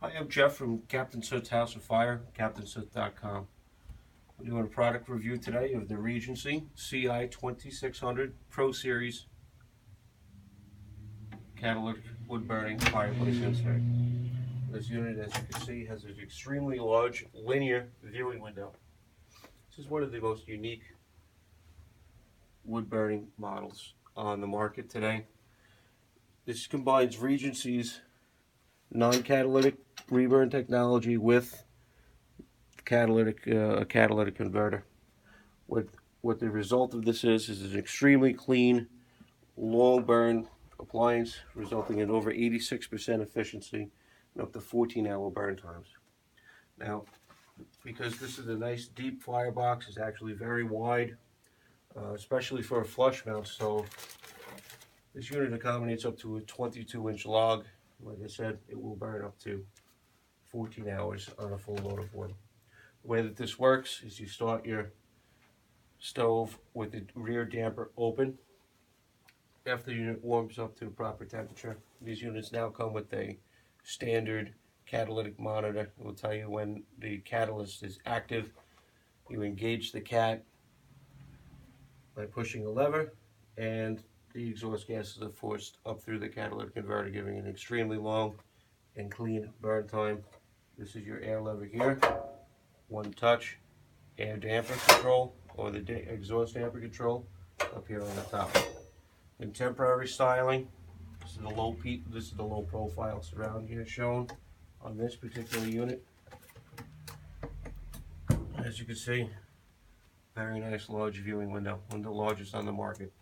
Hi, I'm Jeff from Captain Soot's House of Fire, CaptainSoot.com. We're doing a product review today of the Regency CI 2600 Pro Series catalytic wood burning fireplace insert. This unit, as you can see, has an extremely large linear viewing window. This is one of the most unique wood burning models on the market today. This combines Regency's non-catalytic reburn technology with a catalytic converter. What the result of this is an extremely clean, long burn appliance, resulting in over 86% efficiency and up to 14-hour burn times. Now, because this is a nice deep firebox, it's actually very wide, especially for a flush mount stove. This unit accommodates up to a 22-inch log. Like I said, it will burn up to 14 hours on a full load of wood. The way that this works is you start your stove with the rear damper open. After the unit warms up to the proper temperature, these units now come with a standard catalytic monitor. It will tell you when the catalyst is active. You engage the cat by pushing a lever, and the exhaust gases are forced up through the catalytic converter, giving an extremely long and clean burn time. This is your air lever here. One touch, air damper control, or the exhaust damper control up here on the top. In temporary styling, this is the low profile surround here shown on this particular unit. As you can see, very nice large viewing window, one of the largest on the market.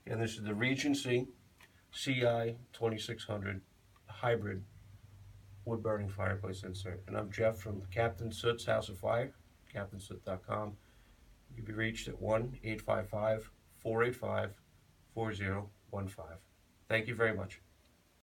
And this is the Regency CI 2600 hybrid wood burning fireplace insert. And I'm Jeff from Captain Soot's House of Fire, CaptainSoot.com. You can be reached at 1-855-485-4015. Thank you very much.